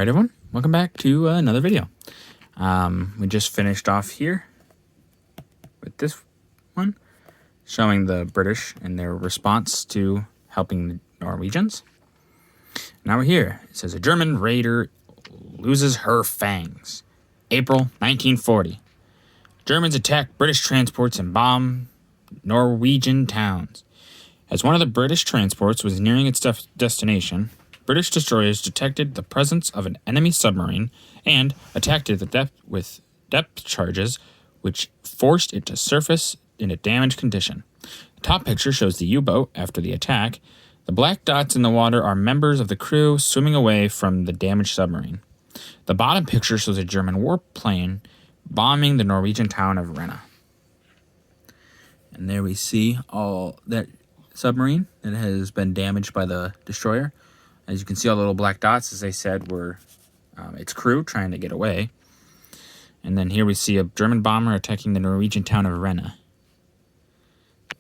Alright everyone, welcome back to another video. We just finished off here with this one, showing the British and their response to helping the Norwegians. Now we're here. It says, a German raider loses her fangs. April 1940. Germans attack British transports and bomb Norwegian towns. As one of the British transports was nearing its destination, British destroyers detected the presence of an enemy submarine and attacked it with depth charges, which forced it to surface in a damaged condition. The top picture shows the U-boat after the attack. The black dots in the water are members of the crew swimming away from the damaged submarine. The bottom picture shows a German warplane bombing the Norwegian town of Rena. And there we see all that submarine that has been damaged by the destroyer. As you can see, all the little black dots, as I said, were its crew trying to get away. And then here we see a German bomber attacking the Norwegian town of Rena.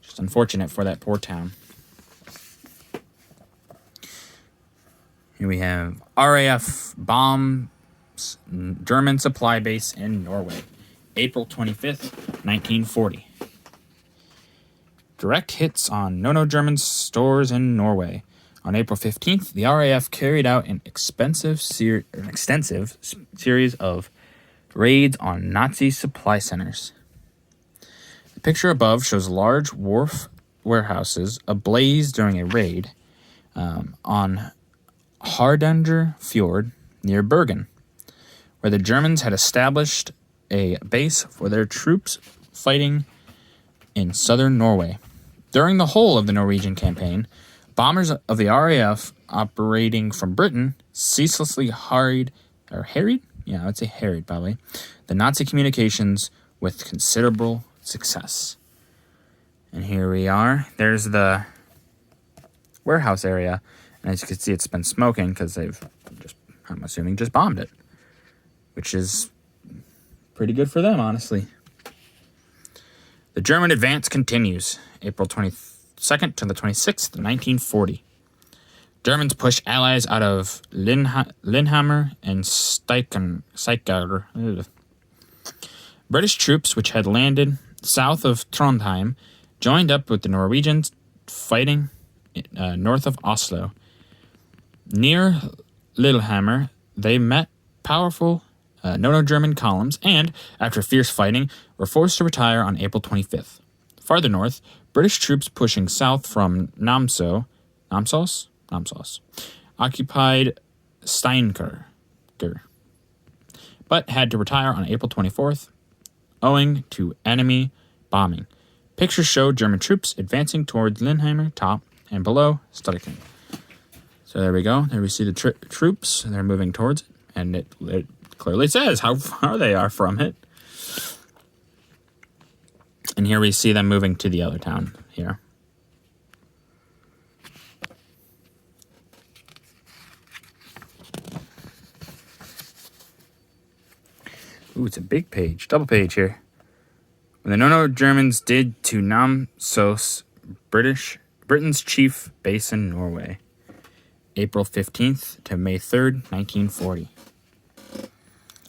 Just unfortunate for that poor town. Here we have RAF bombs German supply base in Norway. April 25th, 1940. Direct hits on German stores in Norway. On April 15th, the RAF carried out an extensive series of raids on Nazi supply centers. The picture above shows large wharf warehouses ablaze during a raid on Hardanger Fjord near Bergen, where the Germans had established a base for their troops fighting in southern Norway. During the whole of the Norwegian campaign, bombers of the RAF operating from Britain ceaselessly harried the Nazi communications with considerable success. And here we are. There's the warehouse area. And as you can see, it's been smoking because they've I'm assuming, just bombed it. Which is pretty good for them, honestly. The German advance continues. April 22nd to the 26th, 1940. Germans push allies out of Lillehammer and Steinkjer. British troops, which had landed south of Trondheim, joined up with the Norwegians fighting north of Oslo. Near Lillehammer, they met powerful German columns and, after fierce fighting, were forced to retire on April 25th. Farther north, British troops pushing south from Namsos occupied Steinkjer, but had to retire on April 24th, owing to enemy bombing. Pictures show German troops advancing towards Lillehammer top and below Steinkjer. So there we go. There we see the troops. They're moving towards it, and it clearly says how far they are from it. And here we see them moving to the other town here. Ooh, it's a big page. Double page here. When the Germans did to Namsos, Britain's chief base in Norway. April 15th to May 3rd, 1940.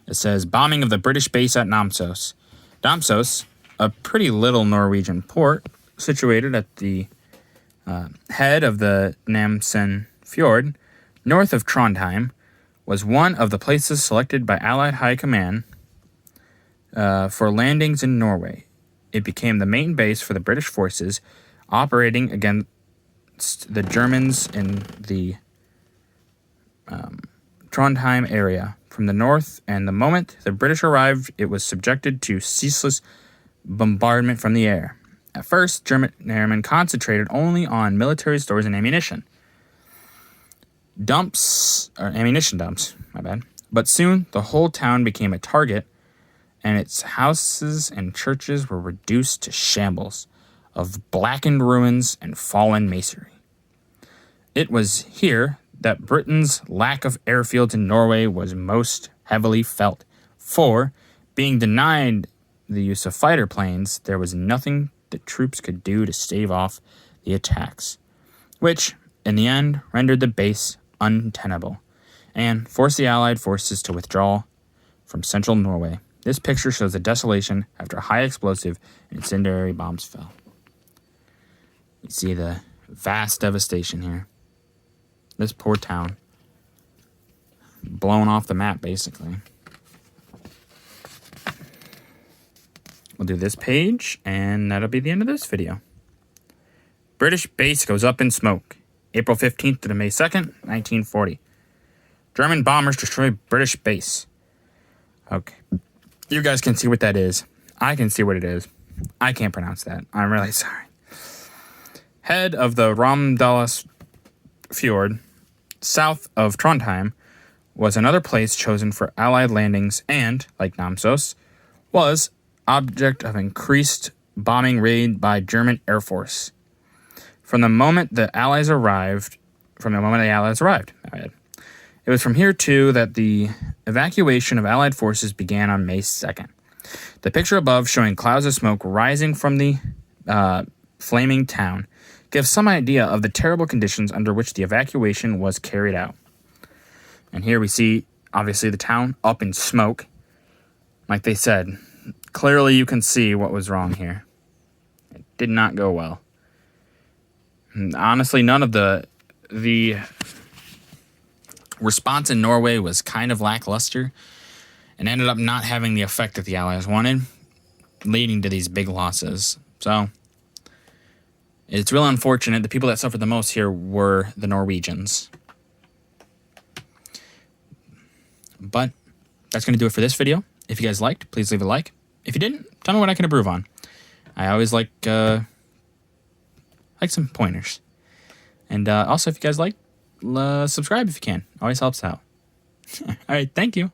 It says, bombing of the British base at Namsos. Namsos, a pretty little Norwegian port situated at the head of the Namsen Fjord, north of Trondheim, was one of the places selected by Allied High Command for landings in Norway. It became the main base for the British forces operating against the Germans in the Trondheim area from the north, and the moment the British arrived, it was subjected to ceaseless bombardment from the air. At first, German airmen concentrated only on military stores and ammunition dumps. But soon, the whole town became a target, and its houses and churches were reduced to shambles of blackened ruins and fallen masonry. It was here that Britain's lack of airfields in Norway was most heavily felt, for, being denied the use of fighter planes, there was nothing the troops could do to stave off the attacks, which, in the end, rendered the base untenable. and forced the Allied forces to withdraw from central Norway. This picture shows the desolation after high explosive and incendiary bombs fell. You see the vast devastation here. This poor town. Blown off the map, basically. We'll do this page, and that'll be the end of this video. British base goes up in smoke. April 15th to May 2nd, 1940. German bombers destroy British base. Okay. You guys can see what that is. I can see what it is. I can't pronounce that. I'm really sorry. Head of the Romdalas Fjord, south of Trondheim, was another place chosen for Allied landings and, like Namsos, was object of increased bombing raid by German Air Force. From the moment the Allies arrived, it was from here, too, that the evacuation of Allied forces began on May 2nd. The picture above, showing clouds of smoke rising from the flaming town, gives some idea of the terrible conditions under which the evacuation was carried out. And here we see, obviously, the town up in smoke. Like they said, clearly you can see what was wrong here. It did not go well. And honestly, none of the response in Norway was kind of lackluster and ended up not having the effect that the Allies wanted, leading to these big losses. So it's really unfortunate. The people that suffered the most here were the Norwegians. But that's going to do it for this video. If you guys liked, please leave a like. If you didn't, tell me what I can improve on. I always like some pointers. And also, if you guys like, subscribe if you can. Always helps out. All right, thank you.